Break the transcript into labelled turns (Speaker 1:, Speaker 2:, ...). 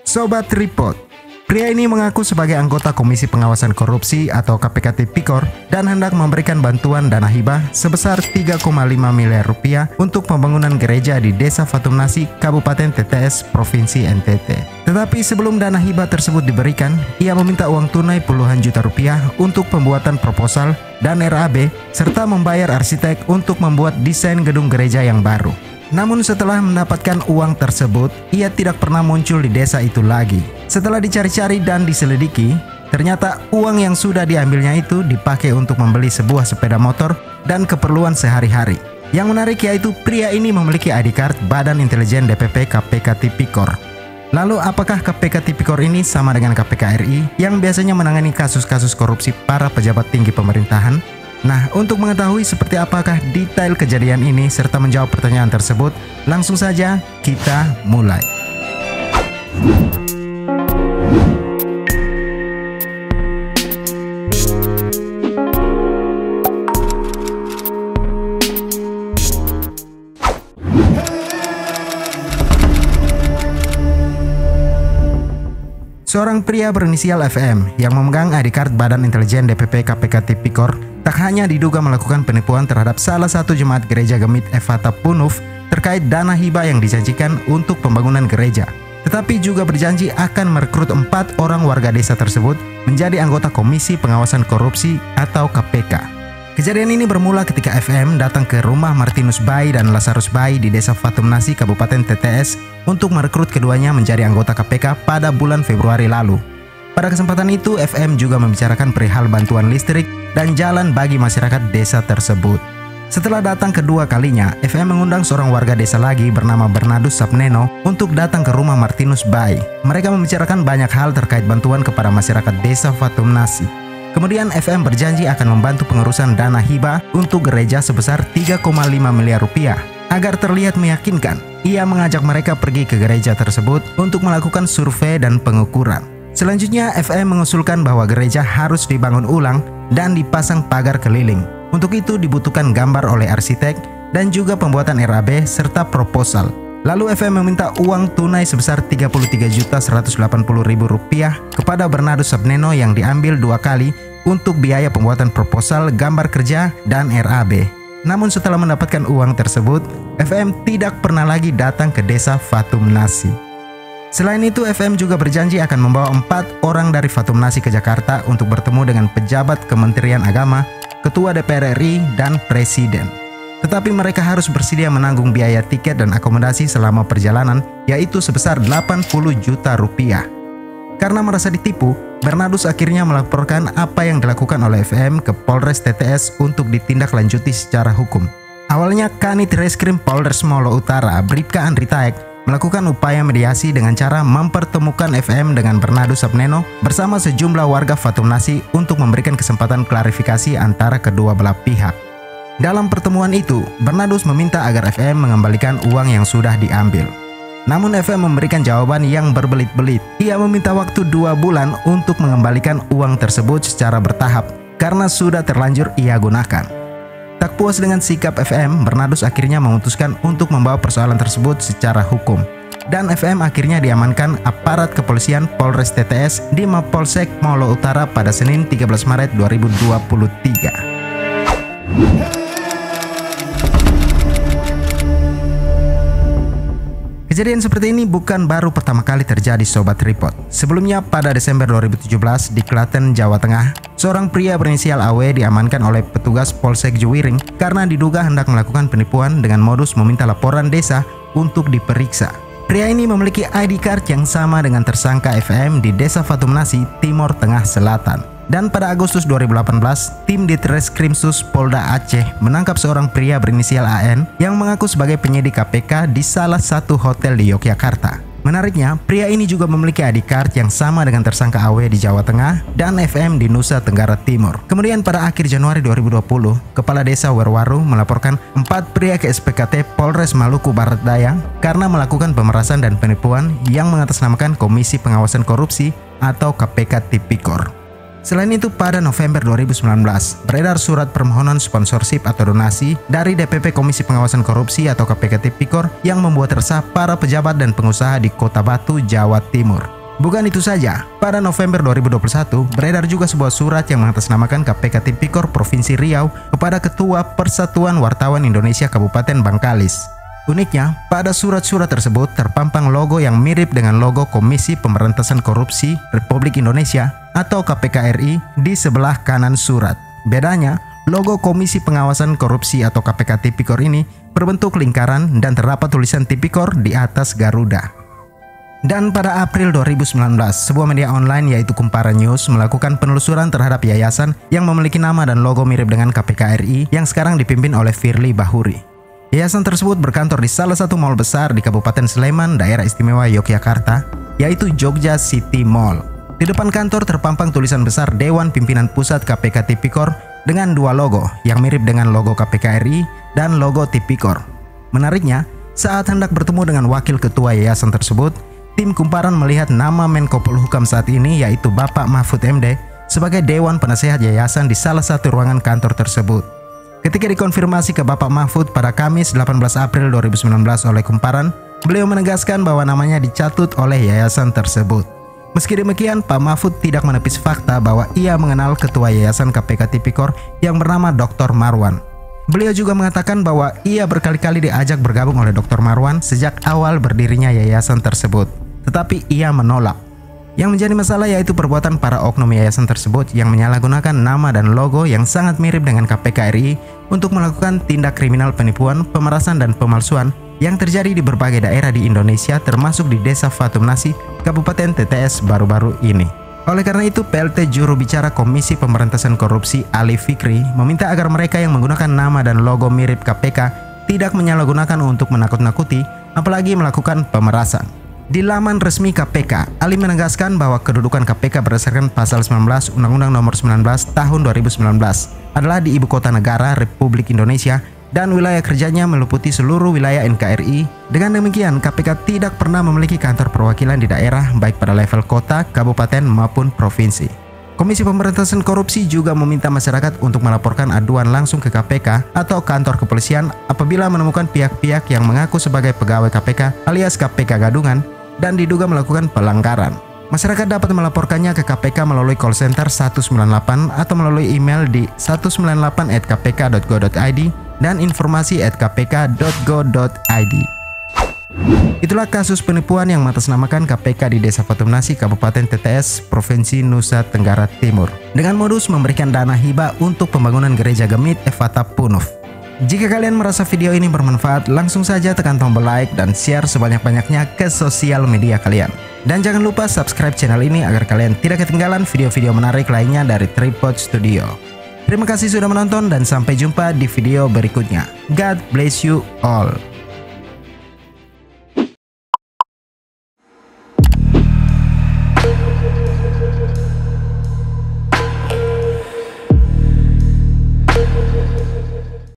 Speaker 1: Sobat Tripod, pria ini mengaku sebagai anggota Komisi Pengawasan Korupsi atau KPK Tipikor dan hendak memberikan bantuan dana hibah sebesar 3,5 miliar rupiah untuk pembangunan gereja di Desa Fatumnasi, Kabupaten TTS, Provinsi NTT. Tetapi sebelum dana hibah tersebut diberikan, ia meminta uang tunai puluhan juta rupiah untuk pembuatan proposal dan RAB serta membayar arsitek untuk membuat desain gedung gereja yang baru. Namun setelah mendapatkan uang tersebut, ia tidak pernah muncul di desa itu lagi. Setelah dicari-cari dan diselidiki, ternyata uang yang sudah diambilnya itu dipakai untuk membeli sebuah sepeda motor dan keperluan sehari-hari. Yang menarik yaitu pria ini memiliki ID card Badan Intelijen DPP KPK Tipikor. Lalu apakah KPK Tipikor ini sama dengan KPK RI yang biasanya menangani kasus-kasus korupsi para pejabat tinggi pemerintahan? Nah, untuk mengetahui seperti apakah detail kejadian ini serta menjawab pertanyaan tersebut, langsung saja kita mulai. Seorang pria berinisial FM yang memegang ID card Badan Intelijen DPP KPK Tipikor tak hanya diduga melakukan penipuan terhadap salah satu jemaat gereja Gemit Efata Punuf terkait dana hibah yang dijanjikan untuk pembangunan gereja, tetapi juga berjanji akan merekrut 4 orang warga desa tersebut menjadi anggota Komisi Pengawasan Korupsi atau KPK. Kejadian ini bermula ketika FM datang ke rumah Martinus Bai dan Lazarus Bai di Desa Fatumnasi, Kabupaten TTS untuk merekrut keduanya menjadi anggota KPK pada bulan Februari lalu. Pada kesempatan itu, FM juga membicarakan perihal bantuan listrik dan jalan bagi masyarakat desa tersebut. Setelah datang kedua kalinya, FM mengundang seorang warga desa lagi bernama Bernardus Sapneno untuk datang ke rumah Martinus Bai. Mereka membicarakan banyak hal terkait bantuan kepada masyarakat Desa Fatumnasi. Kemudian FM berjanji akan membantu pengurusan dana hibah untuk gereja sebesar 3,5 miliar rupiah. Agar terlihat meyakinkan, ia mengajak mereka pergi ke gereja tersebut untuk melakukan survei dan pengukuran. Selanjutnya, FM mengusulkan bahwa gereja harus dibangun ulang dan dipasang pagar keliling. Untuk itu dibutuhkan gambar oleh arsitek dan juga pembuatan RAB serta proposal. Lalu FM meminta uang tunai sebesar Rp33.180.000 kepada Bernardus Sapneno yang diambil 2 kali untuk biaya pembuatan proposal, gambar kerja, dan RAB. Namun setelah mendapatkan uang tersebut, FM tidak pernah lagi datang ke Desa Fatumnasi. Selain itu, FM juga berjanji akan membawa 4 orang dari Fatumnasi ke Jakarta untuk bertemu dengan pejabat Kementerian Agama, Ketua DPR RI, dan Presiden. Tetapi mereka harus bersedia menanggung biaya tiket dan akomodasi selama perjalanan, yaitu sebesar 80 juta rupiah. Karena merasa ditipu, Bernardus akhirnya melaporkan apa yang dilakukan oleh FM ke Polres TTS untuk ditindaklanjuti secara hukum. Awalnya Kanit Reskrim Polres Molo Utara, Bribka Andri Taek, melakukan upaya mediasi dengan cara mempertemukan FM dengan Bernardus Sapneno bersama sejumlah warga Fatumnasi untuk memberikan kesempatan klarifikasi antara kedua belah pihak. Dalam pertemuan itu, Bernardus meminta agar FM mengembalikan uang yang sudah diambil. Namun FM memberikan jawaban yang berbelit-belit. Ia meminta waktu 2 bulan untuk mengembalikan uang tersebut secara bertahap karena sudah terlanjur ia gunakan. Tak puas dengan sikap FM, Bernardus akhirnya memutuskan untuk membawa persoalan tersebut secara hukum. Dan FM akhirnya diamankan aparat kepolisian Polres TTS di Mapolsek Molo Utara pada Senin 13 Maret 2023. Kejadian seperti ini bukan baru pertama kali terjadi, Sobat Tripod. Sebelumnya pada Desember 2017 di Klaten, Jawa Tengah, seorang pria berinisial AW diamankan oleh petugas Polsek Juwiring karena diduga hendak melakukan penipuan dengan modus meminta laporan desa untuk diperiksa. Pria ini memiliki ID card yang sama dengan tersangka FM di Desa Fatumnasi, Timur Tengah Selatan. Dan pada Agustus 2018, tim Ditreskrimsus Polda Aceh menangkap seorang pria berinisial AN yang mengaku sebagai penyidik KPK di salah satu hotel di Yogyakarta. Menariknya, pria ini juga memiliki ID card yang sama dengan tersangka AW di Jawa Tengah dan FM di Nusa Tenggara Timur. Kemudian pada akhir Januari 2020, Kepala Desa Werwaru melaporkan 4 pria ke SPKT Polres Maluku Barat Daya karena melakukan pemerasan dan penipuan yang mengatasnamakan Komisi Pengawasan Korupsi atau KPK Tipikor. Selain itu, pada November 2019, beredar surat permohonan sponsorship atau donasi dari DPP Komisi Pengawasan Korupsi atau KPK Tipikor yang membuat resah para pejabat dan pengusaha di Kota Batu, Jawa Timur. Bukan itu saja, pada November 2021 beredar juga sebuah surat yang mengatasnamakan KPK Tipikor Provinsi Riau kepada Ketua Persatuan Wartawan Indonesia Kabupaten Bangkalis. Uniknya, pada surat-surat tersebut terpampang logo yang mirip dengan logo Komisi Pemberantasan Korupsi Republik Indonesia atau KPK RI di sebelah kanan surat. Bedanya, logo Komisi Pengawasan Korupsi atau KPK Tipikor ini berbentuk lingkaran dan terdapat tulisan Tipikor di atas Garuda. Dan pada April 2019, sebuah media online yaitu Kumparan News melakukan penelusuran terhadap yayasan yang memiliki nama dan logo mirip dengan KPK RI yang sekarang dipimpin oleh Firly Bahuri. Yayasan tersebut berkantor di salah satu mal besar di Kabupaten Sleman, Daerah Istimewa Yogyakarta, yaitu Jogja City Mall. Di depan kantor terpampang tulisan besar Dewan Pimpinan Pusat KPK Tipikor dengan dua logo yang mirip dengan logo KPK RI dan logo Tipikor. Menariknya, saat hendak bertemu dengan wakil ketua yayasan tersebut, tim Kumparan melihat nama Menko Polhukam saat ini yaitu Bapak Mahfud MD sebagai Dewan Penasehat Yayasan di salah satu ruangan kantor tersebut. Ketika dikonfirmasi ke Bapak Mahfud pada Kamis 18 April 2019 oleh Kumparan, beliau menegaskan bahwa namanya dicatut oleh yayasan tersebut. Meski demikian, Pak Mahfud tidak menepis fakta bahwa ia mengenal ketua yayasan KPK Tipikor yang bernama Dr. Marwan. Beliau juga mengatakan bahwa ia berkali-kali diajak bergabung oleh Dr. Marwan sejak awal berdirinya yayasan tersebut. Tetapi ia menolak. Yang menjadi masalah yaitu perbuatan para oknum yayasan tersebut yang menyalahgunakan nama dan logo yang sangat mirip dengan KPK RI untuk melakukan tindak kriminal penipuan, pemerasan dan pemalsuan yang terjadi di berbagai daerah di Indonesia termasuk di Desa Fatumnasi, Kabupaten TTS baru-baru ini. Oleh karena itu, PLT Juru Bicara Komisi Pemberantasan Korupsi Ali Fikri meminta agar mereka yang menggunakan nama dan logo mirip KPK tidak menyalahgunakan untuk menakut-nakuti, apalagi melakukan pemerasan. Di laman resmi KPK, Ali menegaskan bahwa kedudukan KPK berdasarkan Pasal 19 Undang-Undang Nomor 19 Tahun 2019 adalah di Ibu Kota Negara Republik Indonesia dan wilayah kerjanya meliputi seluruh wilayah NKRI. Dengan demikian, KPK tidak pernah memiliki kantor perwakilan di daerah baik pada level kota, kabupaten maupun provinsi. Komisi Pemberantasan Korupsi juga meminta masyarakat untuk melaporkan aduan langsung ke KPK atau kantor kepolisian apabila menemukan pihak-pihak yang mengaku sebagai pegawai KPK alias KPK gadungan dan diduga melakukan pelanggaran. Masyarakat dapat melaporkannya ke KPK melalui call center 198 atau melalui email di 198@kpk.go.id dan informasi@kpk.go.id. Itulah kasus penipuan yang mengatasnamakan KPK di Desa Fatumnasi, Kabupaten TTS, Provinsi Nusa Tenggara Timur, dengan modus memberikan dana hibah untuk pembangunan gereja Gemit Efata Punuf. Jika kalian merasa video ini bermanfaat, langsung saja tekan tombol like dan share sebanyak-banyaknya ke sosial media kalian. Dan jangan lupa subscribe channel ini agar kalian tidak ketinggalan video-video menarik lainnya dari Tripod Studio. Terima kasih sudah menonton dan sampai jumpa di video berikutnya. God bless you all.